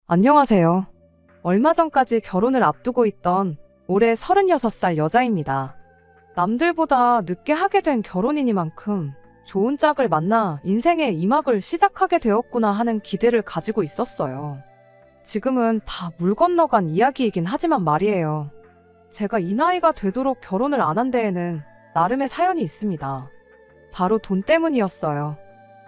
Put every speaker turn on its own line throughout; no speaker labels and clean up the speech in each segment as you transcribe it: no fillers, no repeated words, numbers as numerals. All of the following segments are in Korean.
안녕하세요. 얼마 전까지 결혼을 앞두고 있던 올해 36살 여자입니다. 남들보다 늦게 하게 된 결혼이니만큼 좋은 짝을 만나 인생의 2막을 시작하게 되었구나 하는 기대를 가지고 있었어요. 지금은 다 물 건너간 이야기이긴 하지만 말이에요. 제가 이 나이가 되도록 결혼을 안 한 데에는 나름의 사연이 있습니다. 바로 돈 때문이었어요.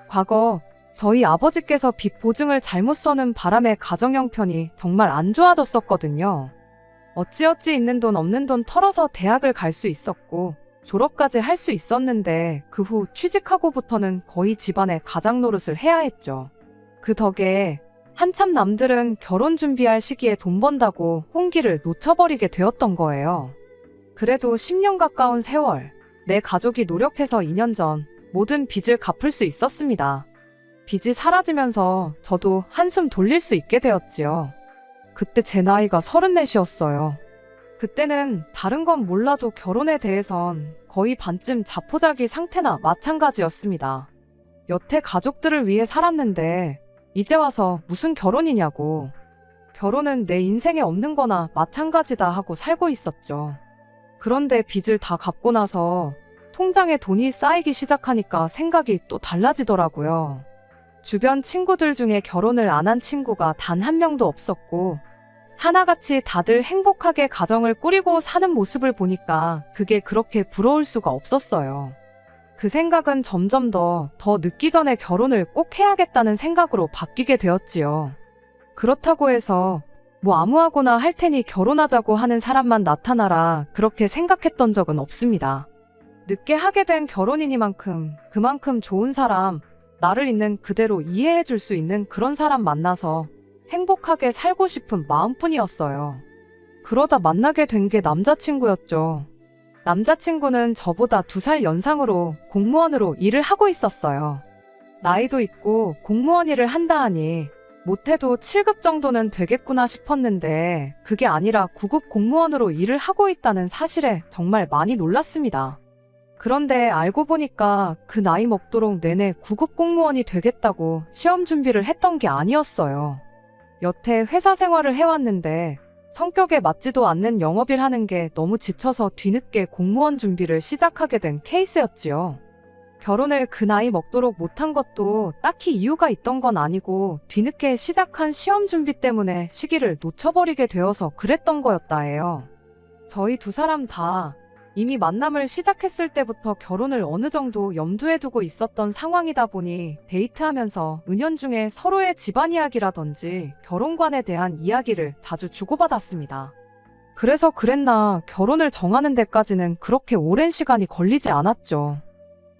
과거 저희 아버지께서 빚 보증을 잘못 써는 바람에 가정 형편이 정말 안 좋아졌었거든요. 어찌어찌 있는 돈 없는 돈 털어서 대학을 갈 수 있었고 졸업까지 할 수 있었는데 그 후 취직하고부터는 거의 집안의 가장 노릇을 해야 했죠. 그 덕에 한참 남들은 결혼 준비할 시기에 돈 번다고 홍기를 놓쳐버리게 되었던 거예요. 그래도 10년 가까운 세월, 내 가족이 노력해서 2년 전 모든 빚을 갚을 수 있었습니다. 빚이 사라지면서 저도 한숨 돌릴 수 있게 되었지요. 그때 제 나이가 34이었어요. 그때는 다른 건 몰라도 결혼에 대해선 거의 반쯤 자포자기 상태나 마찬가지였습니다. 여태 가족들을 위해 살았는데 이제 와서 무슨 결혼이냐고. 결혼은 내 인생에 없는 거나 마찬가지다 하고 살고 있었죠. 그런데 빚을 다 갚고 나서 통장에 돈이 쌓이기 시작하니까 생각이 또 달라지더라고요. 주변 친구들 중에 결혼을 안 한 친구가 단 한 명도 없었고 하나같이 다들 행복하게 가정을 꾸리고 사는 모습을 보니까 그게 그렇게 부러울 수가 없었어요. 그 생각은 점점 더 늦기 전에 결혼을 꼭 해야겠다는 생각으로 바뀌게 되었지요. 그렇다고 해서 뭐 아무하고나 할 테니 결혼하자고 하는 사람만 나타나라 그렇게 생각했던 적은 없습니다. 늦게 하게 된 결혼이니만큼 그만큼 좋은 사람, 나를 있는 그대로 이해해 줄 수 있는 그런 사람 만나서 행복하게 살고 싶은 마음뿐이었어요. 그러다 만나게 된 게 남자친구였죠. 남자친구는 저보다 2살 연상으로 공무원으로 일을 하고 있었어요. 나이도 있고 공무원 일을 한다 하니 못해도 7급 정도는 되겠구나 싶었는데 그게 아니라 9급 공무원으로 일을 하고 있다는 사실에 정말 많이 놀랐습니다. 그런데 알고 보니까 그 나이 먹도록 내내 9급 공무원이 되겠다고 시험 준비를 했던 게 아니었어요. 여태 회사 생활을 해왔는데 성격에 맞지도 않는 영업일 하는 게 너무 지쳐서 뒤늦게 공무원 준비를 시작하게 된 케이스였지요. 결혼을 그 나이 먹도록 못한 것도 딱히 이유가 있던 건 아니고 뒤늦게 시작한 시험 준비 때문에 시기를 놓쳐버리게 되어서 그랬던 거였다 해요. 저희 2사람 다 이미 만남을 시작했을 때부터 결혼을 어느 정도 염두에 두고 있었던 상황이다 보니 데이트하면서 은연중에 서로의 집안 이야기라든지 결혼관에 대한 이야기를 자주 주고받았습니다. 그래서 그랬나 결혼을 정하는 데까지는 그렇게 오랜 시간이 걸리지 않았죠.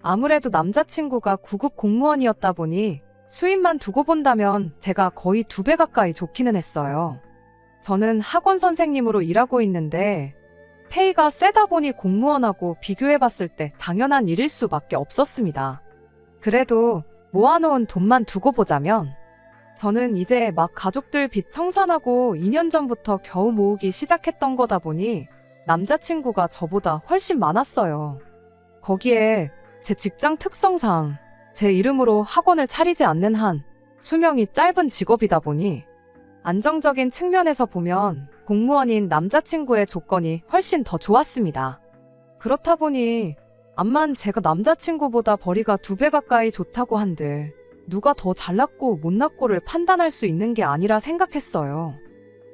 아무래도 남자친구가 9급 공무원이었다 보니 수입만 두고 본다면 제가 거의 2배 가까이 좋기는 했어요. 저는 학원 선생님으로 일하고 있는데 페이가 세다 보니 공무원하고 비교해봤을 때 당연한 일일 수밖에 없었습니다. 그래도 모아놓은 돈만 두고 보자면 저는 이제 막 가족들 빚 청산하고 2년 전부터 겨우 모으기 시작했던 거다 보니 남자친구가 저보다 훨씬 많았어요. 거기에 제 직장 특성상 제 이름으로 학원을 차리지 않는 한 수명이 짧은 직업이다 보니 안정적인 측면에서 보면 공무원인 남자친구의 조건이 훨씬 더 좋았습니다. 그렇다 보니 암만 제가 남자친구보다 벌이가 2배 가까이 좋다고 한들 누가 더 잘났고 못났고를 판단할 수 있는 게 아니라 생각했어요.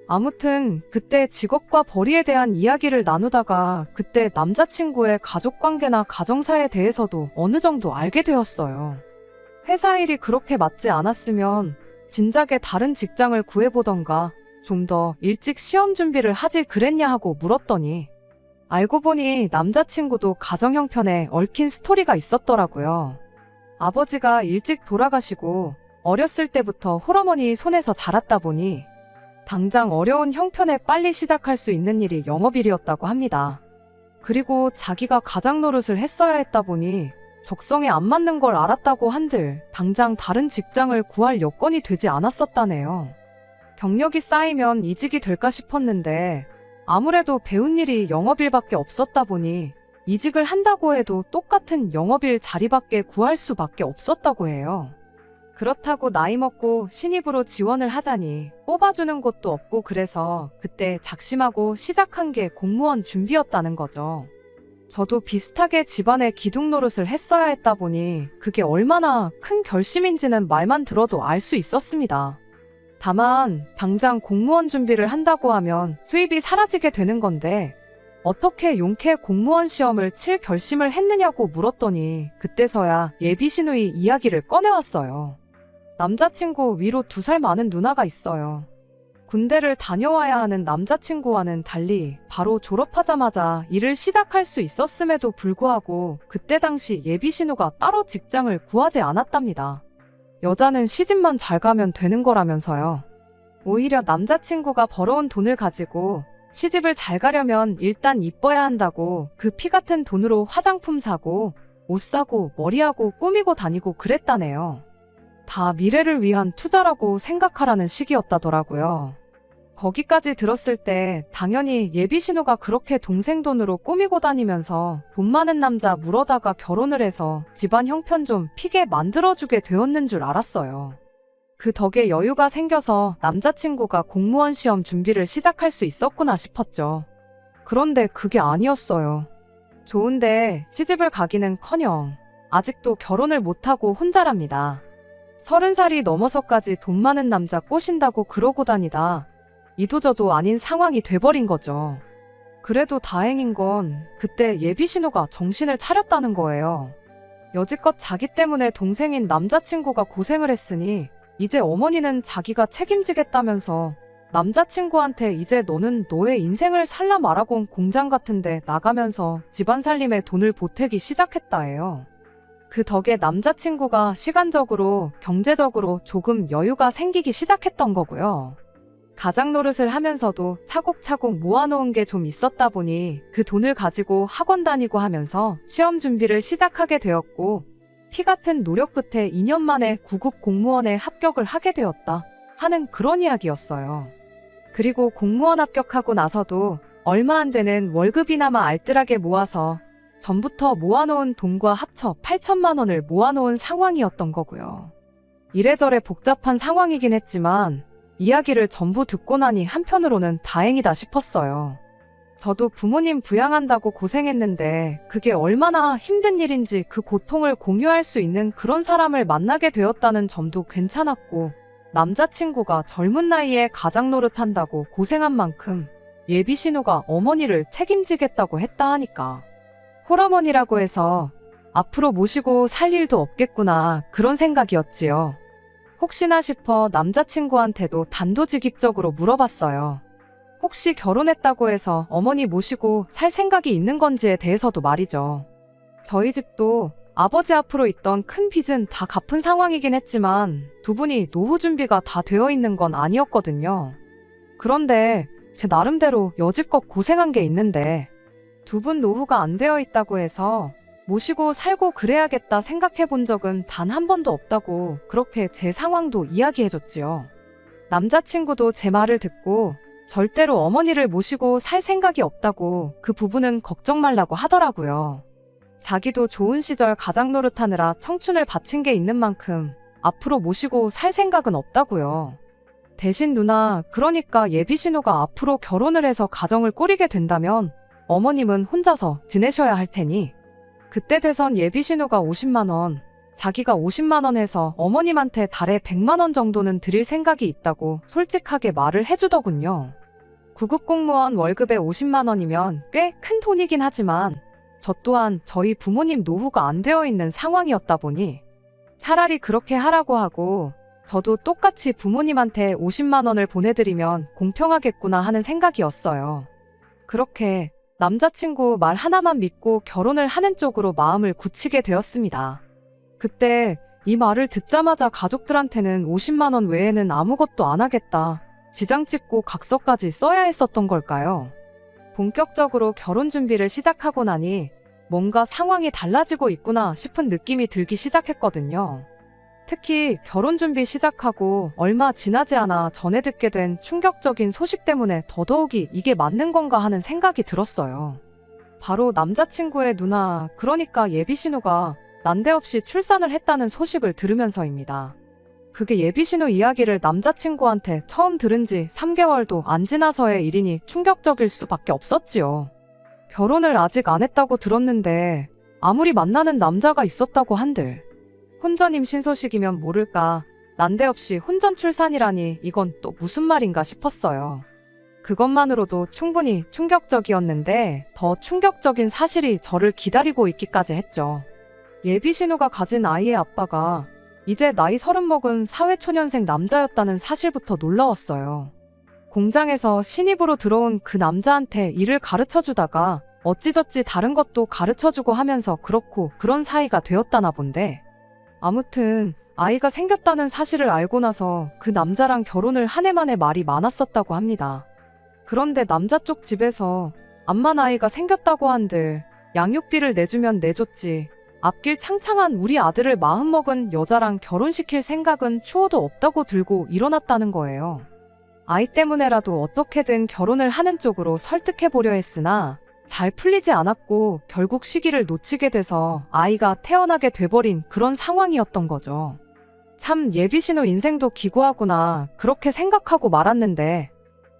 아무튼 그때 직업과 벌이에 대한 이야기를 나누다가 그때 남자친구의 가족관계나 가정사에 대해서도 어느 정도 알게 되었어요. 회사 일이 그렇게 맞지 않았으면 진작에 다른 직장을 구해보던가 좀 더 일찍 시험 준비를 하지 그랬냐 하고 물었더니 알고 보니 남자친구도 가정 형편에 얽힌 스토리가 있었더라고요. 아버지가 일찍 돌아가시고 어렸을 때부터 홀어머니 손에서 자랐다 보니 당장 어려운 형편에 빨리 시작할 수 있는 일이 영업일이었다고 합니다. 그리고 자기가 가장 노릇을 했어야 했다 보니 적성에 안 맞는 걸 알았다고 한들 당장 다른 직장을 구할 여건이 되지 않았었다네요. 경력이 쌓이면 이직이 될까 싶었는데 아무래도 배운 일이 영업일밖에 없었다 보니 이직을 한다고 해도 똑같은 영업일 자리밖에 구할 수밖에 없었다고 해요. 그렇다고 나이 먹고 신입으로 지원을 하자니 뽑아주는 곳도 없고 그래서 그때 작심하고 시작한 게 공무원 준비였다는 거죠. 저도 비슷하게 집안의 기둥 노릇을 했어야 했다 보니 그게 얼마나 큰 결심인지는 말만 들어도 알 수 있었습니다. 다만 당장 공무원 준비를 한다고 하면 수입이 사라지게 되는 건데 어떻게 용케 공무원 시험을 칠 결심을 했느냐고 물었더니 그때서야 예비 시누이 이야기를 꺼내왔어요. 남자친구 위로 2살 많은 누나가 있어요. 군대를 다녀와야 하는 남자친구와는 달리 바로 졸업하자마자 일을 시작할 수 있었음에도 불구하고 그때 당시 예비 신우가 따로 직장을 구하지 않았답니다. 여자는 시집만 잘 가면 되는 거라면서요. 오히려 남자친구가 벌어온 돈을 가지고 시집을 잘 가려면 일단 이뻐야 한다고 그 피 같은 돈으로 화장품 사고 옷 사고 머리하고 꾸미고 다니고 그랬다네요. 다 미래를 위한 투자라고 생각하라는 식이었다더라고요. 거기까지 들었을 때 당연히 예비 신우가 그렇게 동생 돈으로 꾸미고 다니면서 돈 많은 남자 물어다가 결혼을 해서 집안 형편 좀 피게 만들어주게 되었는 줄 알았어요. 그 덕에 여유가 생겨서 남자친구가 공무원 시험 준비를 시작할 수 있었구나 싶었죠. 그런데 그게 아니었어요. 좋은데 시집을 가기는커녕 아직도 결혼을 못하고 혼자랍니다. 30살이 넘어서까지 돈 많은 남자 꼬신다고 그러고 다니다 이도저도 아닌 상황이 돼버린 거죠. 그래도 다행인 건 그때 예비 신우가 정신을 차렸다는 거예요. 여지껏 자기 때문에 동생인 남자친구가 고생을 했으니 이제 어머니는 자기가 책임지겠다면서 남자친구한테 이제 너는 너의 인생을 살라 말하곤 공장 같은데 나가면서 집안 살림에 돈을 보태기 시작했다 해요. 그 덕에 남자친구가 시간적으로 경제적으로 조금 여유가 생기기 시작했던 거고요. 가장 노릇을 하면서도 차곡차곡 모아놓은 게 좀 있었다 보니 그 돈을 가지고 학원 다니고 하면서 시험 준비를 시작하게 되었고 피 같은 노력 끝에 2년 만에 9급 공무원에 합격을 하게 되었다 하는 그런 이야기였어요. 그리고 공무원 합격하고 나서도 얼마 안 되는 월급이나마 알뜰하게 모아서 전부터 모아놓은 돈과 합쳐 8천만 원을 모아놓은 상황이었던 거고요. 이래저래 복잡한 상황이긴 했지만 이야기를 전부 듣고 나니 한편으로는 다행이다 싶었어요. 저도 부모님 부양한다고 고생했는데 그게 얼마나 힘든 일인지 그 고통을 공유할 수 있는 그런 사람을 만나게 되었다는 점도 괜찮았고 남자친구가 젊은 나이에 가장 노릇한다고 고생한 만큼 예비 신우가 어머니를 책임지겠다고 했다 하니까 홀어머니라고 해서 앞으로 모시고 살 일도 없겠구나 그런 생각이었지요. 혹시나 싶어 남자친구한테도 단도직입적으로 물어봤어요. 혹시 결혼했다고 해서 어머니 모시고 살 생각이 있는 건지에 대해서도 말이죠. 저희 집도 아버지 앞으로 있던 큰 빚은 다 갚은 상황이긴 했지만 두 분이 노후 준비가 다 되어 있는 건 아니었거든요. 그런데 제 나름대로 여지껏 고생한 게 있는데 두 분 노후가 안 되어 있다고 해서 모시고 살고 그래야겠다 생각해 본 적은 단 한 번도 없다고 그렇게 제 상황도 이야기해줬지요. 남자친구도 제 말을 듣고 절대로 어머니를 모시고 살 생각이 없다고 그 부분은 걱정 말라고 하더라고요. 자기도 좋은 시절 가장 노릇하느라 청춘을 바친 게 있는 만큼 앞으로 모시고 살 생각은 없다고요. 대신 누나, 그러니까 예비 신우가 앞으로 결혼을 해서 가정을 꾸리게 된다면 어머님은 혼자서 지내셔야 할 테니 그때 돼선 예비 신우가 50만 원, 자기가 50만 원 해서 어머님한테 달에 100만 원 정도는 드릴 생각이 있다고 솔직하게 말을 해주더군요. 9급 공무원 월급에 50만 원이면 꽤 큰 돈이긴 하지만 저 또한 저희 부모님 노후가 안 되어 있는 상황이었다 보니 차라리 그렇게 하라고 하고 저도 똑같이 부모님한테 50만 원을 보내드리면 공평하겠구나 하는 생각이었어요. 그렇게 남자친구 말 하나만 믿고 결혼을 하는 쪽으로 마음을 굳히게 되었습니다. 그때 이 말을 듣자마자 가족들한테는 50만 원 외에는 아무것도 안 하겠다, 지장 찍고 각서까지 써야 했었던 걸까요? 본격적으로 결혼 준비를 시작하고 나니 뭔가 상황이 달라지고 있구나 싶은 느낌이 들기 시작했거든요. 특히 결혼 준비 시작하고 얼마 지나지 않아 전해 듣게 된 충격적인 소식 때문에 더더욱이 이게 맞는 건가 하는 생각이 들었어요. 바로 남자친구의 누나, 그러니까 예비 신우가 난데없이 출산을 했다는 소식을 들으면서입니다. 그게 예비신호 이야기를 남자친구한테 처음 들은 지 3개월도 안 지나서의 일이니 충격적일 수밖에 없었지요. 결혼을 아직 안 했다고 들었는데 아무리 만나는 남자가 있었다고 한들 혼전 임신 소식이면 모를까 난데없이 혼전 출산이라니 이건 또 무슨 말인가 싶었어요. 그것만으로도 충분히 충격적이었는데 더 충격적인 사실이 저를 기다리고 있기까지 했죠. 예비신호가 가진 아이의 아빠가 이제 나이 30 먹은 사회초년생 남자였다는 사실부터 놀라웠어요. 공장에서 신입으로 들어온 그 남자한테 일을 가르쳐주다가 어찌저찌 다른 것도 가르쳐주고 하면서 그렇고 그런 사이가 되었다나 본데 아무튼 아이가 생겼다는 사실을 알고 나서 그 남자랑 결혼을 한 해 만에 말이 많았었다고 합니다. 그런데 남자 쪽 집에서 암만 아이가 생겼다고 한들 양육비를 내주면 내줬지 앞길 창창한 우리 아들을 마음먹은 여자랑 결혼시킬 생각은 추호도 없다고 들고 일어났다는 거예요. 아이 때문에라도 어떻게든 결혼을 하는 쪽으로 설득해보려 했으나 잘 풀리지 않았고 결국 시기를 놓치게 돼서 아이가 태어나게 돼버린 그런 상황이었던 거죠. 참 예비신호 인생도 기구하구나 그렇게 생각하고 말았는데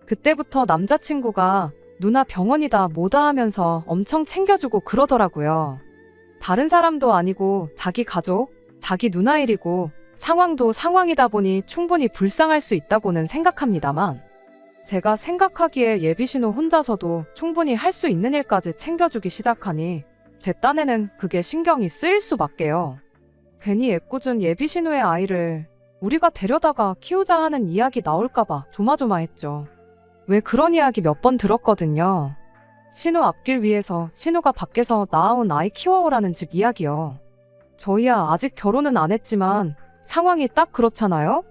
그때부터 남자친구가 누나 병원이다 뭐다 하면서 엄청 챙겨주고 그러더라고요. 다른 사람도 아니고 자기 가족, 자기 누나 일이고 상황도 상황이다 보니 충분히 불쌍할 수 있다고는 생각합니다만 제가 생각하기에 예비신호 혼자서도 충분히 할 수 있는 일까지 챙겨주기 시작하니 제 딴에는 그게 신경이 쓰일 수밖에요. 괜히 애꿎은 예비신호의 아이를 우리가 데려다가 키우자 하는 이야기 나올까봐 조마조마했죠. 왜 그런 이야기 몇 번 들었거든요. 신호 앞길 위에서 신호가 밖에서 낳아온 아이 키워오라는 집 이야기요. 저희야 아직 결혼은 안 했지만 상황이 딱 그렇잖아요?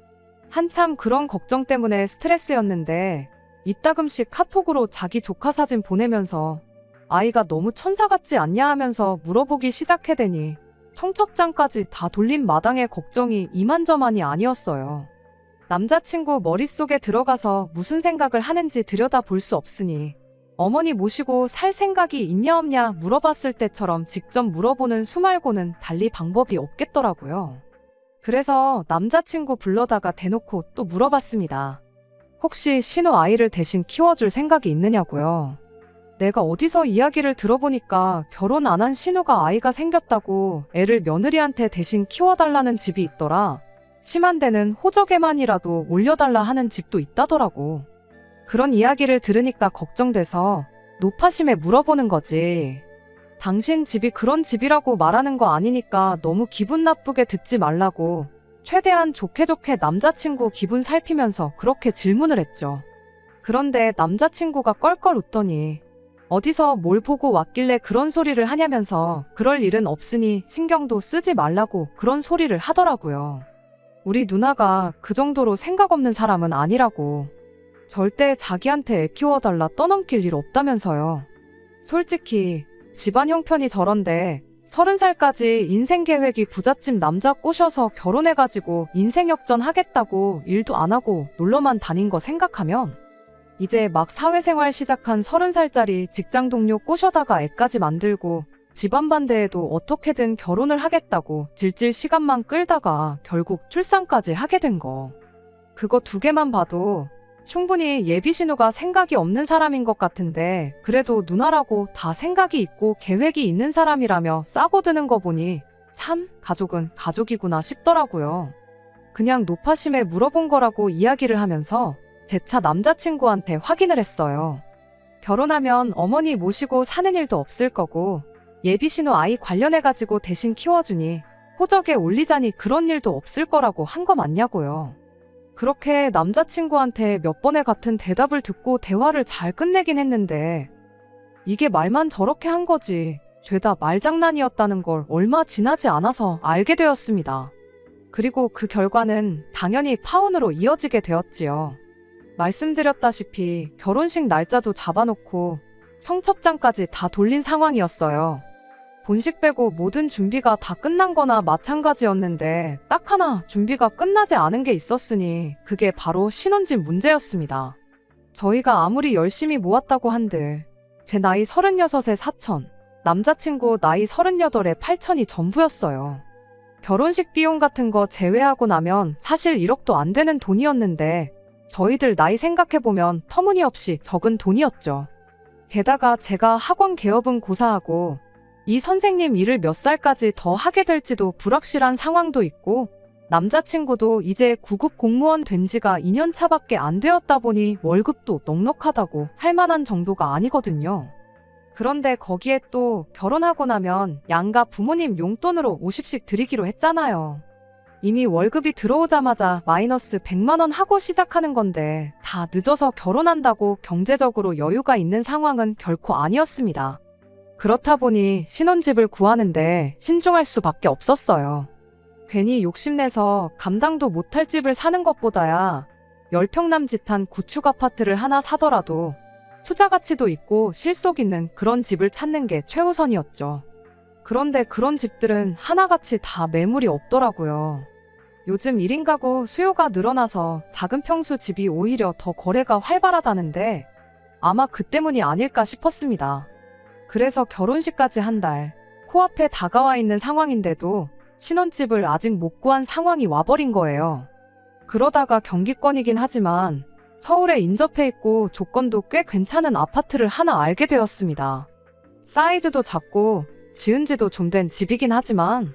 한참 그런 걱정 때문에 스트레스였는데 이따금씩 카톡으로 자기 조카 사진 보내면서 아이가 너무 천사 같지 않냐 하면서 물어보기 시작해대니 청첩장까지 다 돌린 마당에 걱정이 이만저만이 아니었어요. 남자친구 머릿속에 들어가서 무슨 생각을 하는지 들여다볼 수 없으니 어머니 모시고 살 생각이 있냐 없냐 물어봤을 때처럼 직접 물어보는 수 말고는 달리 방법이 없겠더라고요. 그래서 남자친구 불러다가 대놓고 또 물어봤습니다. 혹시 신호 아이를 대신 키워줄 생각이 있느냐고요. 내가 어디서 이야기를 들어보니까 결혼 안 한 신호가 아이가 생겼다고 애를 며느리한테 대신 키워달라는 집이 있더라. 심한 데는 호적에만이라도 올려달라 하는 집도 있다더라고. 그런 이야기를 들으니까 걱정돼서 노파심에 물어보는 거지. 당신 집이 그런 집이라고 말하는 거 아니니까 너무 기분 나쁘게 듣지 말라고 최대한 좋게 남자친구 기분 살피면서 그렇게 질문을 했죠. 그런데 남자친구가 껄껄 웃더니 어디서 뭘 보고 왔길래 그런 소리를 하냐면서 그럴 일은 없으니 신경도 쓰지 말라고 그런 소리를 하더라고요. 우리 누나가 그 정도로 생각 없는 사람은 아니라고. 절대 자기한테 애 키워달라 떠넘길 일 없다면서요. 솔직히 집안 형편이 저런데 30살까지 인생 계획이 부잣집 남자 꼬셔서 결혼해가지고 인생 역전 하겠다고 일도 안 하고 놀러만 다닌 거 생각하면 이제 막 사회생활 시작한 30살짜리 직장 동료 꼬셔다가 애까지 만들고 집안 반대에도 어떻게든 결혼을 하겠다고 질질 시간만 끌다가 결국 출산까지 하게 된 거. 그거 두 개만 봐도 충분히 예비신호가 생각이 없는 사람인 것 같은데 그래도 누나라고 다 생각이 있고 계획이 있는 사람이라며 싸고 드는 거 보니 참 가족은 가족이구나 싶더라고요. 그냥 노파심에 물어본 거라고 이야기를 하면서 재차 남자친구한테 확인을 했어요. 결혼하면 어머니 모시고 사는 일도 없을 거고 예비신호 아이 관련해가지고 대신 키워주니 호적에 올리자니 그런 일도 없을 거라고 한 거 맞냐고요. 그렇게 남자친구한테 몇 번의 같은 대답을 듣고 대화를 잘 끝내긴 했는데 이게 말만 저렇게 한 거지 죄다 말장난이었다는 걸 얼마 지나지 않아서 알게 되었습니다. 그리고 그 결과는 당연히 파혼으로 이어지게 되었지요. 말씀드렸다시피 결혼식 날짜도 잡아놓고 청첩장까지 다 돌린 상황이었어요. 본식 빼고 모든 준비가 다 끝난 거나 마찬가지였는데 딱 하나 준비가 끝나지 않은 게 있었으니 그게 바로 신혼집 문제였습니다. 저희가 아무리 열심히 모았다고 한들 제 나이 36에 4천, 남자친구 나이 38에 8천이 전부였어요. 결혼식 비용 같은 거 제외하고 나면 사실 1억도 안 되는 돈이었는데 저희들 나이 생각해보면 터무니없이 적은 돈이었죠. 게다가 제가 학원 개업은 고사하고 이 선생님 일을 몇 살까지 더 하게 될지도 불확실한 상황도 있고 남자친구도 이제 9급 공무원 된 지가 2년 차밖에 안 되었다 보니 월급도 넉넉하다고 할 만한 정도가 아니거든요. 그런데 거기에 또 결혼하고 나면 양가 부모님 용돈으로 50씩 드리기로 했잖아요. 이미 월급이 들어오자마자 마이너스 100만 원 하고 시작하는 건데 다 늦어서 결혼한다고 경제적으로 여유가 있는 상황은 결코 아니었습니다. 그렇다 보니 신혼집을 구하는데 신중할 수밖에 없었어요. 괜히 욕심내서 감당도 못할 집을 사는 것보다야 10평 남짓한 구축 아파트를 하나 사더라도 투자 가치도 있고 실속 있는 그런 집을 찾는 게 최우선이었죠. 그런데 그런 집들은 하나같이 다 매물이 없더라고요. 요즘 1인 가구 수요가 늘어나서 작은 평수 집이 오히려 더 거래가 활발하다는데 아마 그 때문이 아닐까 싶었습니다. 그래서 결혼식까지 한 달 코앞에 다가와 있는 상황인데도 신혼집을 아직 못 구한 상황이 와버린 거예요. 그러다가 경기권이긴 하지만 서울에 인접해 있고 조건도 꽤 괜찮은 아파트를 하나 알게 되었습니다. 사이즈도 작고 지은 지도 좀 된 집이긴 하지만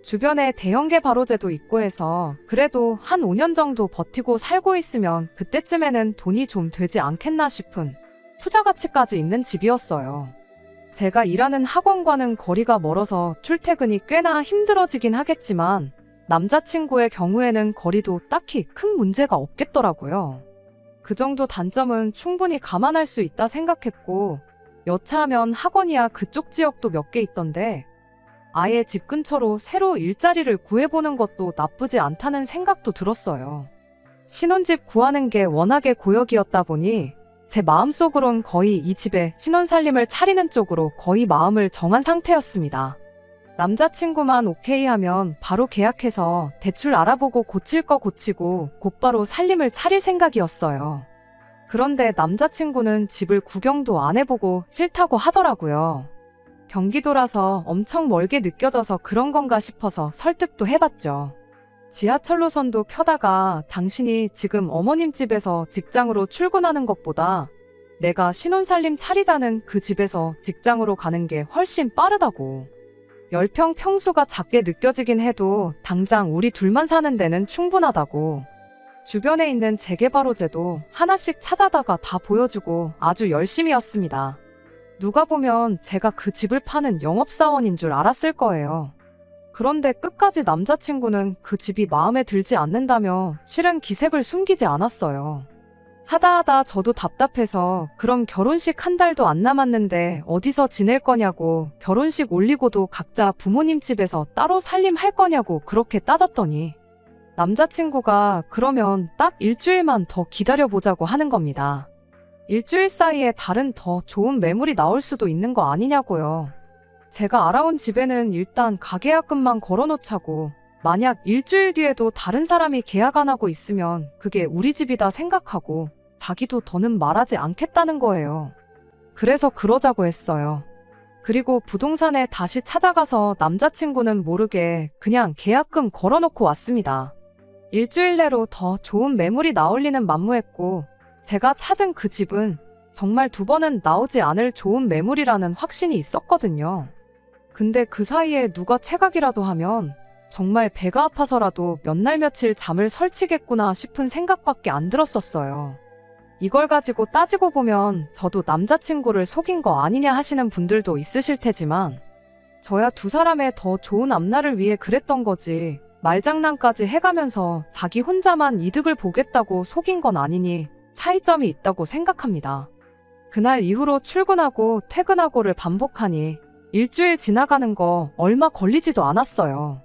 주변에 대형계 바로제도 있고 해서 그래도 한 5년 정도 버티고 살고 있으면 그때쯤에는 돈이 좀 되지 않겠나 싶은 투자 가치까지 있는 집이었어요. 제가 일하는 학원과는 거리가 멀어서 출퇴근이 꽤나 힘들어지긴 하겠지만 남자친구의 경우에는 거리도 딱히 큰 문제가 없겠더라고요. 그 정도 단점은 충분히 감안할 수 있다 생각했고 여차하면 학원이야 그쪽 지역도 몇 개 있던데 아예 집 근처로 새로 일자리를 구해보는 것도 나쁘지 않다는 생각도 들었어요. 신혼집 구하는 게 워낙에 고역이었다 보니 제 마음속으론 거의 이 집에 신혼살림을 차리는 쪽으로 거의 마음을 정한 상태였습니다. 남자친구만 오케이 하면 바로 계약해서 대출 알아보고 고칠 거 고치고 곧바로 살림을 차릴 생각이었어요. 그런데 남자친구는 집을 구경도 안 해보고 싫다고 하더라고요. 경기도라서 엄청 멀게 느껴져서 그런 건가 싶어서 설득도 해봤죠. 지하철 노선도 켜다가 당신이 지금 어머님 집에서 직장으로 출근하는 것보다 내가 신혼살림 차리자는 그 집에서 직장으로 가는 게 훨씬 빠르다고. 10평 평수가 작게 느껴지긴 해도 당장 우리 둘만 사는 데는 충분하다고. 주변에 있는 재개발호재도 하나씩 찾아다가 다 보여주고 아주 열심히였습니다. 누가 보면 제가 그 집을 파는 영업사원인 줄 알았을 거예요. 그런데 끝까지 남자친구는 그 집이 마음에 들지 않는다며 실은 기색을 숨기지 않았어요. 하다 저도 답답해서 그럼 결혼식 한 달도 안 남았는데 어디서 지낼 거냐고 결혼식 올리고도 각자 부모님 집에서 따로 살림할 거냐고 그렇게 따졌더니 남자친구가 그러면 딱 일주일만 더 기다려보자고 하는 겁니다. 일주일 사이에 다른 더 좋은 매물이 나올 수도 있는 거 아니냐고요. 제가 알아온 집에는 일단 가계약금만 걸어놓자고 만약 일주일 뒤에도 다른 사람이 계약 안 하고 있으면 그게 우리 집이다 생각하고 자기도 더는 말하지 않겠다는 거예요. 그래서 그러자고 했어요. 그리고 부동산에 다시 찾아가서 남자친구는 모르게 그냥 계약금 걸어놓고 왔습니다. 일주일 내로 더 좋은 매물이 나올 리는 만무했고 제가 찾은 그 집은 정말 2번은 나오지 않을 좋은 매물이라는 확신이 있었거든요. 근데 그 사이에 누가 체각이라도 하면 정말 배가 아파서라도 몇 날 며칠 잠을 설치겠구나 싶은 생각밖에 안 들었었어요. 이걸 가지고 따지고 보면 저도 남자친구를 속인 거 아니냐 하시는 분들도 있으실 테지만 저야 두 사람의 더 좋은 앞날을 위해 그랬던 거지 말장난까지 해가면서 자기 혼자만 이득을 보겠다고 속인 건 아니니 차이점이 있다고 생각합니다. 그날 이후로 출근하고 퇴근하고를 반복하니 일주일 지나가는 거 얼마 걸리지도 않았어요.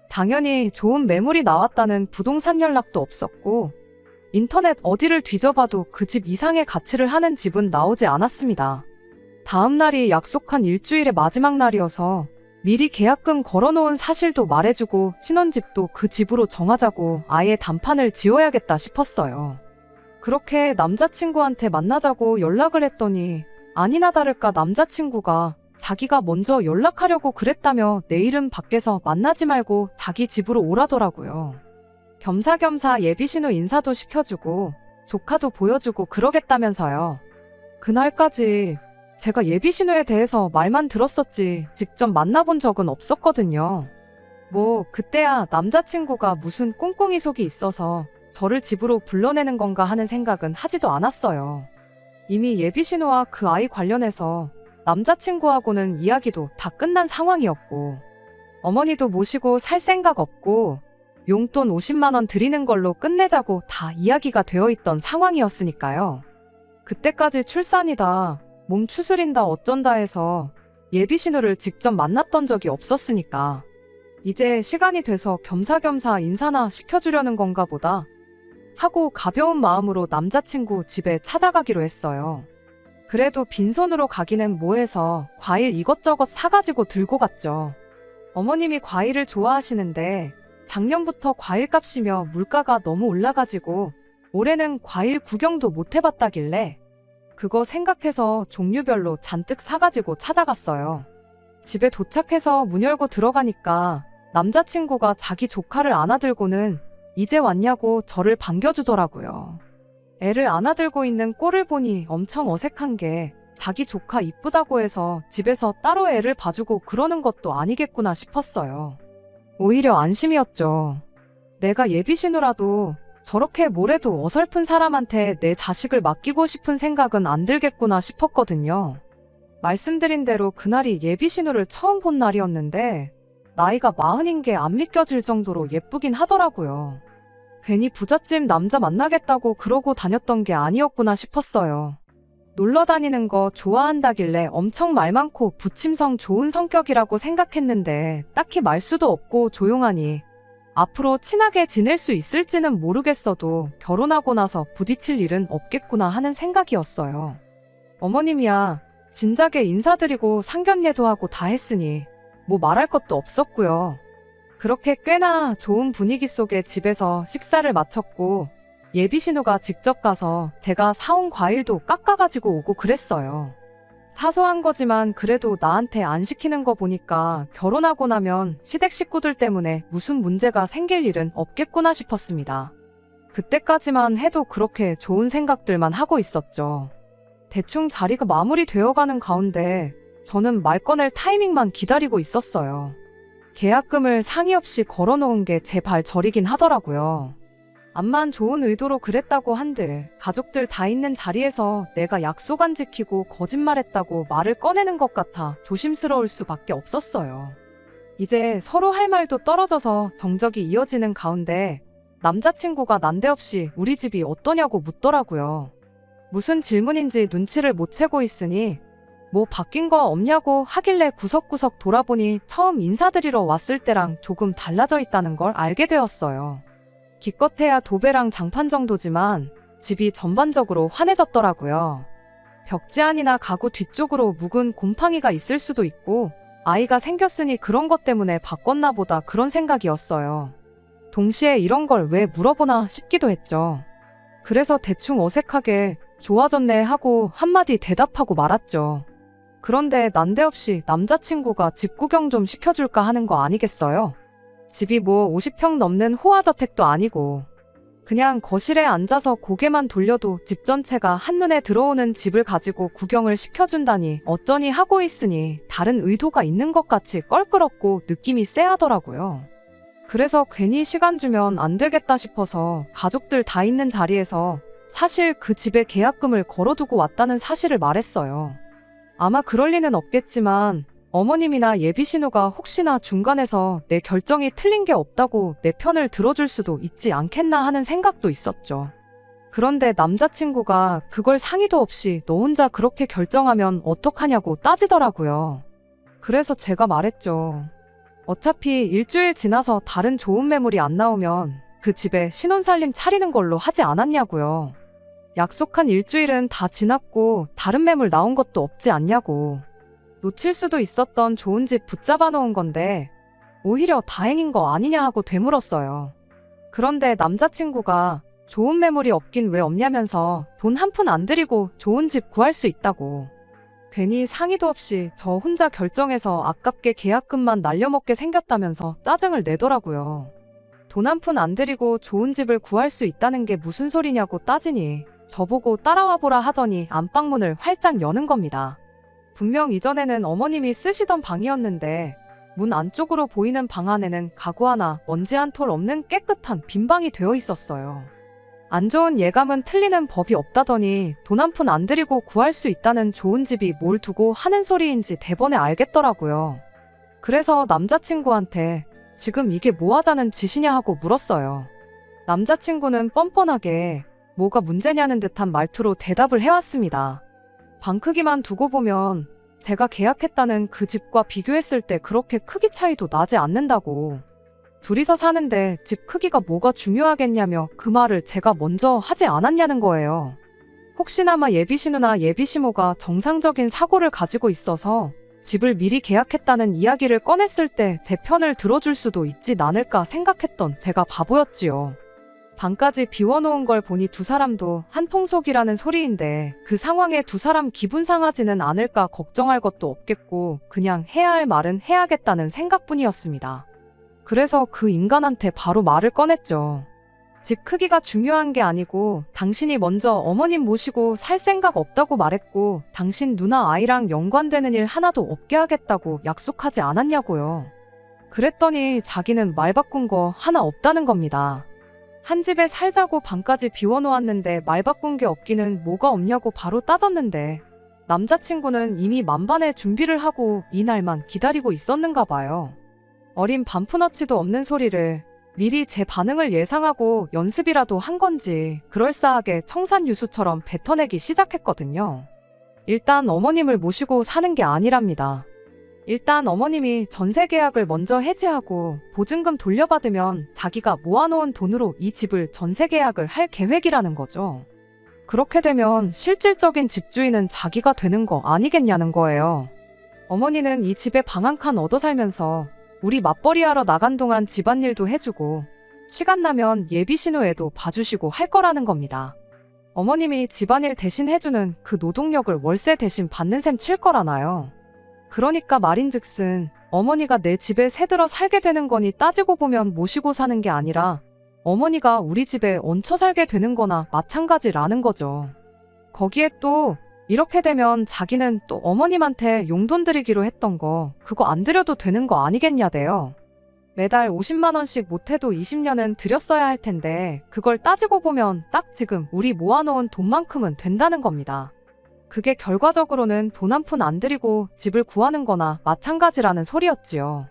당연히 좋은 매물이 나왔다는 부동산 연락도 없었고 인터넷 어디를 뒤져봐도 그 집 이상의 가치를 하는 집은 나오지 않았습니다. 다음 날이 약속한 일주일의 마지막 날이어서 미리 계약금 걸어놓은 사실도 말해주고 신혼집도 그 집으로 정하자고 아예 단판을 지어야겠다 싶었어요. 그렇게 남자친구한테 만나자고 연락을 했더니 아니나 다를까 남자친구가 자기가 먼저 연락하려고 그랬다며 내일은 밖에서 만나지 말고 자기 집으로 오라더라고요. 겸사겸사 예비신우 인사도 시켜주고 조카도 보여주고 그러겠다면서요. 그날까지 제가 예비신우에 대해서 말만 들었었지 직접 만나본 적은 없었거든요. 뭐 그때야 남자친구가 무슨 꿍꿍이 속이 있어서 저를 집으로 불러내는 건가 하는 생각은 하지도 않았어요. 이미 예비신우와 그 아이 관련해서 남자친구하고는 이야기도 다 끝난 상황이었고 어머니도 모시고 살 생각 없고 용돈 50만 원 드리는 걸로 끝내자고 다 이야기가 되어 있던 상황이었으니까요. 그때까지 출산이다, 몸 추스린다 어쩐다 해서 예비신우를 직접 만났던 적이 없었으니까 이제 시간이 돼서 겸사겸사 인사나 시켜주려는 건가 보다 하고 가벼운 마음으로 남자친구 집에 찾아가기로 했어요. 그래도 빈손으로 가기는 뭐해서 과일 이것저것 사가지고 들고 갔죠. 어머님이 과일을 좋아하시는데 작년부터 과일값이며 물가가 너무 올라가지고 올해는 과일 구경도 못 해봤다길래 그거 생각해서 종류별로 잔뜩 사가지고 찾아갔어요. 집에 도착해서 문 열고 들어가니까 남자친구가 자기 조카를 안아들고는 이제 왔냐고 저를 반겨주더라고요. 애를 안아들고 있는 꼴을 보니 엄청 어색한 게 자기 조카 이쁘다고 해서 집에서 따로 애를 봐주고 그러는 것도 아니겠구나 싶었어요. 오히려 안심이었죠. 내가 예비신우라도 저렇게 뭐래도 어설픈 사람한테 내 자식을 맡기고 싶은 생각은 안 들겠구나 싶었거든요. 말씀드린 대로 그날이 예비신우를 처음 본 날이었는데 나이가 40인 게 안 믿겨질 정도로 예쁘긴 하더라고요. 괜히 부잣집 남자 만나겠다고 그러고 다녔던 게 아니었구나 싶었어요. 놀러 다니는 거 좋아한다길래 엄청 말 많고 부침성 좋은 성격이라고 생각했는데 딱히 말수도 없고 조용하니 앞으로 친하게 지낼 수 있을지는 모르겠어도 결혼하고 나서 부딪힐 일은 없겠구나 하는 생각이었어요. 어머님이야 진작에 인사드리고 상견례도 하고 다 했으니 뭐 말할 것도 없었고요. 그렇게 꽤나 좋은 분위기 속에 집에서 식사를 마쳤고 예비신우가 직접 가서 제가 사온 과일도 깎아가지고 오고 그랬어요. 사소한 거지만 그래도 나한테 안 시키는 거 보니까 결혼하고 나면 시댁 식구들 때문에 무슨 문제가 생길 일은 없겠구나 싶었습니다. 그때까지만 해도 그렇게 좋은 생각들만 하고 있었죠. 대충 자리가 마무리되어가는 가운데 저는 말 꺼낼 타이밍만 기다리고 있었어요. 계약금을 상의 없이 걸어놓은 게 제 발 저리긴 하더라고요. 암만 좋은 의도로 그랬다고 한들 가족들 다 있는 자리에서 내가 약속 안 지키고 거짓말했다고 말을 꺼내는 것 같아 조심스러울 수밖에 없었어요. 이제 서로 할 말도 떨어져서 정적이 이어지는 가운데 남자친구가 난데없이 우리 집이 어떠냐고 묻더라고요. 무슨 질문인지 눈치를 못 채고 있으니 뭐 바뀐 거 없냐고 하길래 구석구석 돌아보니 처음 인사드리러 왔을 때랑 조금 달라져 있다는 걸 알게 되었어요. 기껏해야 도배랑 장판 정도지만 집이 전반적으로 환해졌더라고요. 벽지 안이나 가구 뒤쪽으로 묵은 곰팡이가 있을 수도 있고 아이가 생겼으니 그런 것 때문에 바꿨나 보다 그런 생각이었어요. 동시에 이런 걸 왜 물어보나 싶기도 했죠. 그래서 대충 어색하게 좋아졌네 하고 한마디 대답하고 말았죠. 그런데 난데없이 남자친구가 집 구경 좀 시켜줄까 하는 거 아니겠어요? 집이 뭐 50평 넘는 호화저택도 아니고 그냥 거실에 앉아서 고개만 돌려도 집 전체가 한눈에 들어오는 집을 가지고 구경을 시켜준다니 어쩌니 하고 있으니 다른 의도가 있는 것 같이 껄끄럽고 느낌이 쎄하더라고요. 그래서 괜히 시간 주면 안 되겠다 싶어서 가족들 다 있는 자리에서 사실 그 집에 계약금을 걸어두고 왔다는 사실을 말했어요. 아마 그럴 리는 없겠지만 어머님이나 예비신우가 혹시나 중간에서 내 결정이 틀린 게 없다고 내 편을 들어줄 수도 있지 않겠나 하는 생각도 있었죠. 그런데 남자친구가 그걸 상의도 없이 너 혼자 그렇게 결정하면 어떡하냐고 따지더라고요. 그래서 제가 말했죠. 어차피 일주일 지나서 다른 좋은 매물이 안 나오면 그 집에 신혼살림 차리는 걸로 하지 않았냐고요. 약속한 일주일은 다 지났고 다른 매물 나온 것도 없지 않냐고. 놓칠 수도 있었던 좋은 집 붙잡아 놓은 건데 오히려 다행인 거 아니냐 하고 되물었어요. 그런데 남자친구가 좋은 매물이 없긴 왜 없냐면서 돈 한 푼 안 들이고 좋은 집 구할 수 있다고. 괜히 상의도 없이 저 혼자 결정해서 아깝게 계약금만 날려먹게 생겼다면서 짜증을 내더라고요. 돈 한 푼 안 들이고 좋은 집을 구할 수 있다는 게 무슨 소리냐고 따지니 저보고 따라와 보라 하더니 안방문을 활짝 여는 겁니다. 분명 이전에는 어머님이 쓰시던 방이었는데 문 안쪽으로 보이는 방 안에는 가구 하나, 먼지 한 톨 없는 깨끗한 빈 방이 되어 있었어요. 안 좋은 예감은 틀리는 법이 없다더니 돈 한 푼 안 들이고 구할 수 있다는 좋은 집이 뭘 두고 하는 소리인지 대번에 알겠더라고요. 그래서 남자친구한테 지금 이게 뭐 하자는 짓이냐 하고 물었어요. 남자친구는 뻔뻔하게 뭐가 문제냐는 듯한 말투로 대답을 해왔습니다. 방 크기만 두고 보면 제가 계약했다는 그 집과 비교했을 때 그렇게 크기 차이도 나지 않는다고. 둘이서 사는데 집 크기가 뭐가 중요하겠냐며 그 말을 제가 먼저 하지 않았냐는 거예요. 혹시나마 예비시 누나 예비시모가 정상적인 사고를 가지고 있어서 집을 미리 계약했다는 이야기를 꺼냈을 때 제 편을 들어줄 수도 있지 않을까 생각했던 제가 바보였지요. 방까지 비워놓은 걸 보니 두 사람도 한통속이라는 소리인데 그 상황에 두 사람 기분 상하지는 않을까 걱정할 것도 없겠고 그냥 해야 할 말은 해야겠다는 생각뿐이었습니다. 그래서 그 인간한테 바로 말을 꺼냈죠. 집 크기가 중요한 게 아니고 당신이 먼저 어머님 모시고 살 생각 없다고 말했고 당신 누나 아이랑 연관되는 일 하나도 없게 하겠다고 약속하지 않았냐고요. 그랬더니 자기는 말 바꾼 거 하나 없다는 겁니다. 한 집에 살자고 방까지 비워놓았는데 말 바꾼 게 없기는 뭐가 없냐고 바로 따졌는데 남자친구는 이미 만반의 준비를 하고 이날만 기다리고 있었는가 봐요. 어린 반푼어치도 없는 소리를 미리 제 반응을 예상하고 연습이라도 한 건지 그럴싸하게 청산유수처럼 뱉어내기 시작했거든요. 일단 어머님을 모시고 사는 게 아니랍니다. 일단 어머님이 전세 계약을 먼저 해지하고 보증금 돌려받으면 자기가 모아놓은 돈으로 이 집을 전세 계약을 할 계획이라는 거죠. 그렇게 되면 실질적인 집주인은 자기가 되는 거 아니겠냐는 거예요. 어머니는 이 집에 방 한 칸 얻어 살면서 우리 맞벌이 하러 나간 동안 집안일도 해주고 시간 나면 예비 신우애도 봐주시고 할 거라는 겁니다. 어머님이 집안일 대신 해주는 그 노동력을 월세 대신 받는 셈 칠 거라나요. 그러니까 말인즉슨 어머니가 내 집에 새들어 살게 되는 거니 따지고 보면 모시고 사는 게 아니라 어머니가 우리 집에 얹혀 살게 되는 거나 마찬가지라는 거죠. 거기에 또 이렇게 되면 자기는 또 어머님한테 용돈 드리기로 했던 거 그거 안 드려도 되는 거 아니겠냐대요. 매달 50만 원씩 못해도 20년은 드렸어야 할 텐데 그걸 따지고 보면 딱 지금 우리 모아놓은 돈만큼은 된다는 겁니다. 그게 결과적으로는 돈 한 푼 안 들이고 집을 구하는 거나 마찬가지라는 소리였지요.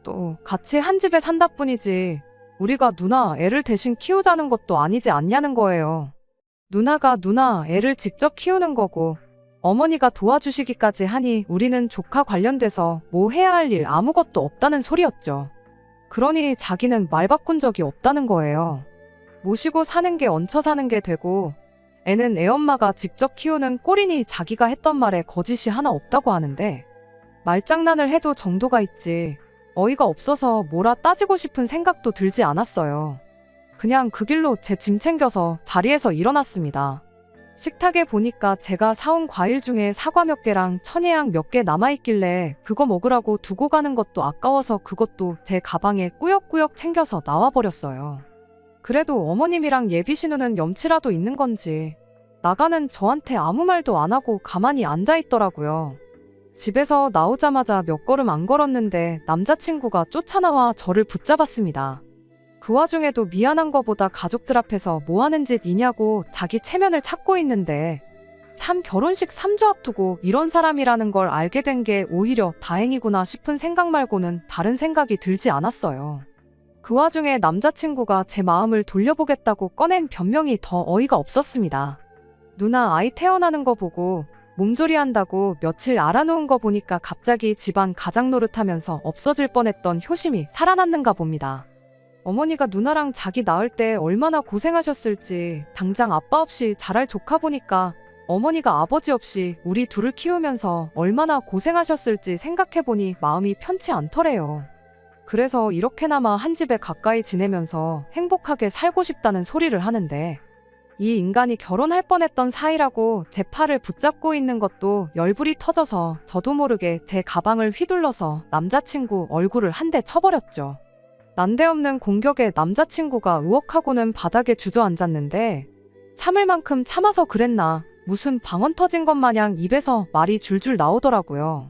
또 같이 한 집에 산다 뿐이지 우리가 누나 애를 대신 키우자는 것도 아니지 않냐는 거예요. 누나가 누나 애를 직접 키우는 거고 어머니가 도와주시기까지 하니 우리는 조카 관련돼서 뭐 해야 할 일 아무것도 없다는 소리였죠. 그러니 자기는 말 바꾼 적이 없다는 거예요. 모시고 사는 게 얹혀 사는 게 되고 애는 애엄마가 직접 키우는 꼴이니 자기가 했던 말에 거짓이 하나 없다고 하는데 말장난을 해도 정도가 있지 어이가 없어서 뭐라 따지고 싶은 생각도 들지 않았어요. 그냥 그 길로 제 짐 챙겨서 자리에서 일어났습니다. 식탁에 보니까 제가 사온 과일 중에 사과 몇 개랑 천혜향 몇 개 남아있길래 그거 먹으라고 두고 가는 것도 아까워서 그것도 제 가방에 꾸역꾸역 챙겨서 나와버렸어요. 그래도 어머님이랑 예비신우는 염치라도 있는 건지 나가는 저한테 아무 말도 안 하고 가만히 앉아있더라고요. 집에서 나오자마자 몇 걸음 안 걸었는데 남자친구가 쫓아나와 저를 붙잡았습니다. 그 와중에도 미안한 거보다 가족들 앞에서 뭐 하는 짓이냐고 자기 체면을 찾고 있는데 참 결혼식 3주 앞두고 이런 사람이라는 걸 알게 된 게 오히려 다행이구나 싶은 생각 말고는 다른 생각이 들지 않았어요. 그 와중에 남자친구가 제 마음을 돌려보겠다고 꺼낸 변명이 더 어이가 없었습니다. 누나 아이 태어나는 거 보고 몸조리 한다고 며칠 알아놓은 거 보니까 갑자기 집안 가장 노릇하면서 없어질 뻔했던 효심이 살아났는가 봅니다. 어머니가 누나랑 자기 낳을 때 얼마나 고생하셨을지 당장 아빠 없이 자랄 조카 보니까 어머니가 아버지 없이 우리 둘을 키우면서 얼마나 고생하셨을지 생각해보니 마음이 편치 않더래요. 그래서 이렇게나마 한 집에 가까이 지내면서 행복하게 살고 싶다는 소리를 하는데 이 인간이 결혼할 뻔했던 사이라고 제 팔을 붙잡고 있는 것도 열불이 터져서 저도 모르게 제 가방을 휘둘러서 남자친구 얼굴을 한 대 쳐버렸죠. 난데없는 공격에 남자친구가 으억하고는 바닥에 주저앉았는데 참을 만큼 참아서 그랬나 무슨 방언 터진 것 마냥 입에서 말이 줄줄 나오더라고요.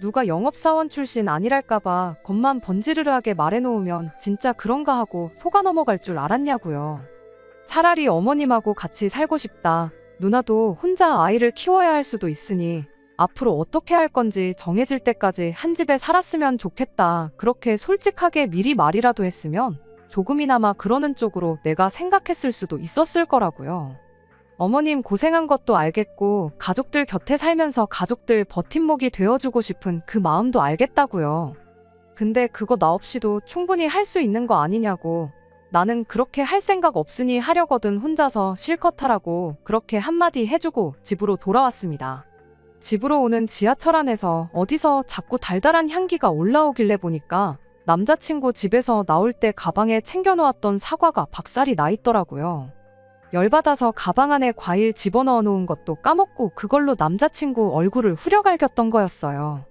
누가 영업사원 출신 아니랄까봐 겉만 번지르르하게 말해놓으면 진짜 그런가 하고 속아 넘어갈 줄 알았냐고요. 차라리 어머님하고 같이 살고 싶다. 누나도 혼자 아이를 키워야 할 수도 있으니 앞으로 어떻게 할 건지 정해질 때까지 한 집에 살았으면 좋겠다. 그렇게 솔직하게 미리 말이라도 했으면 조금이나마 그러는 쪽으로 내가 생각했을 수도 있었을 거라고요. 어머님 고생한 것도 알겠고 가족들 곁에 살면서 가족들 버팀목이 되어주고 싶은 그 마음도 알겠다고요. 근데 그거 나 없이도 충분히 할 수 있는 거 아니냐고. 나는 그렇게 할 생각 없으니 하려거든 혼자서 실컷 하라고 그렇게 한마디 해주고 집으로 돌아왔습니다. 집으로 오는 지하철 안에서 어디서 자꾸 달달한 향기가 올라오길래 보니까 남자친구 집에서 나올 때 가방에 챙겨놓았던 사과가 박살이 나 있더라고요. 열받아서 가방 안에 과일 집어넣어 놓은 것도 까먹고 그걸로 남자친구 얼굴을 후려갈겼던 거였어요.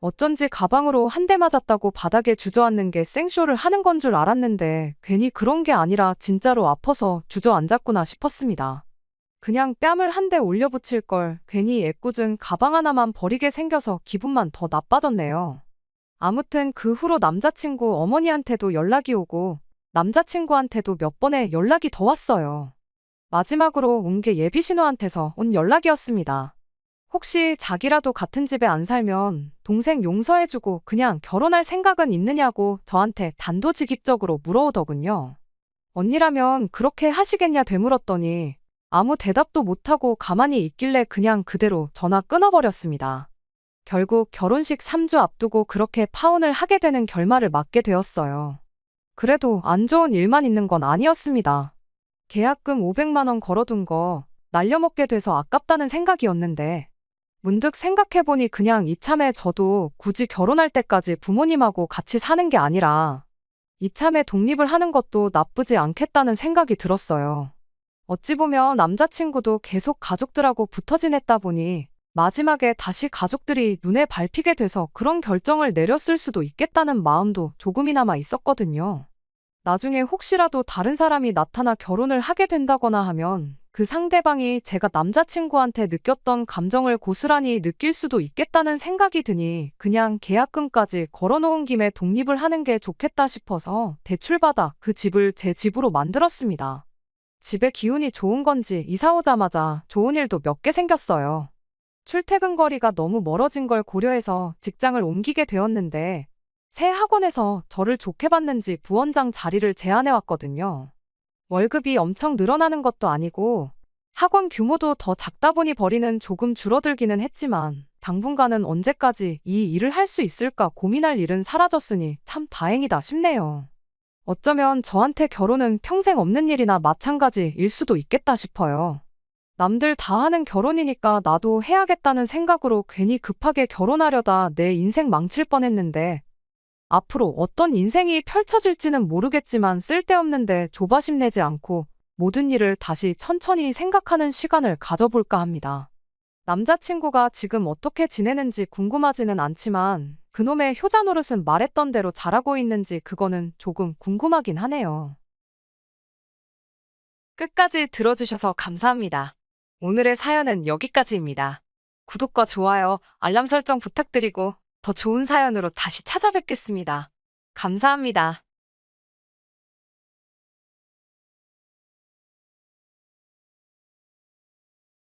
어쩐지 가방으로 한 대 맞았다고 바닥에 주저앉는 게 생쇼를 하는 건 줄 알았는데 괜히 그런 게 아니라 진짜로 아파서 주저앉았구나 싶었습니다. 그냥 뺨을 한 대 올려붙일 걸 괜히 애꿎은 가방 하나만 버리게 생겨서 기분만 더 나빠졌네요. 아무튼 그 후로 남자친구 어머니한테도 연락이 오고 남자친구한테도 몇 번의 연락이 더 왔어요. 마지막으로 온 게 예비신우한테서 온 연락이었습니다. 혹시 자기라도 같은 집에 안 살면 동생 용서해주고 그냥 결혼할 생각은 있느냐고 저한테 단도직입적으로 물어오더군요. 언니라면 그렇게 하시겠냐 되물었더니 아무 대답도 못하고 가만히 있길래 그냥 그대로 전화 끊어버렸습니다. 결국 결혼식 3주 앞두고 그렇게 파혼을 하게 되는 결말을 맞게 되었어요. 그래도 안 좋은 일만 있는 건 아니었습니다. 계약금 500만 원 걸어둔 거 날려먹게 돼서 아깝다는 생각이었는데 문득 생각해보니 그냥 이참에 저도 굳이 결혼할 때까지 부모님하고 같이 사는 게 아니라 이참에 독립을 하는 것도 나쁘지 않겠다는 생각이 들었어요. 어찌 보면 남자친구도 계속 가족들하고 붙어 지냈다 보니 마지막에 다시 가족들이 눈에 밟히게 돼서 그런 결정을 내렸을 수도 있겠다는 마음도 조금이나마 있었거든요. 나중에 혹시라도 다른 사람이 나타나 결혼을 하게 된다거나 하면 그 상대방이 제가 남자친구한테 느꼈던 감정을 고스란히 느낄 수도 있겠다는 생각이 드니 그냥 계약금까지 걸어놓은 김에 독립을 하는 게 좋겠다 싶어서 대출받아 그 집을 제 집으로 만들었습니다. 집에 기운이 좋은 건지 이사 오자마자 좋은 일도 몇 개 생겼어요. 출퇴근 거리가 너무 멀어진 걸 고려해서 직장을 옮기게 되었는데 새 학원에서 저를 좋게 봤는지 부원장 자리를 제안해왔거든요. 월급이 엄청 늘어나는 것도 아니고 학원 규모도 더 작다 보니 벌이는 조금 줄어들기는 했지만 당분간은 언제까지 이 일을 할 수 있을까 고민할 일은 사라졌으니 참 다행이다 싶네요. 어쩌면 저한테 결혼은 평생 없는 일이나 마찬가지일 수도 있겠다 싶어요. 남들 다 하는 결혼이니까 나도 해야겠다는 생각으로 괜히 급하게 결혼하려다 내 인생 망칠 뻔했는데 앞으로 어떤 인생이 펼쳐질지는 모르겠지만 쓸데없는데 조바심 내지 않고 모든 일을 다시 천천히 생각하는 시간을 가져볼까 합니다. 남자친구가 지금 어떻게 지내는지 궁금하지는 않지만 그놈의 효자 노릇은 말했던 대로 잘하고 있는지 그거는 조금 궁금하긴 하네요. 끝까지 들어주셔서 감사합니다. 오늘의 사연은 여기까지입니다. 구독과 좋아요, 알람 설정 부탁드리고 더 좋은 사연으로 다시 찾아뵙겠습니다. 감사합니다.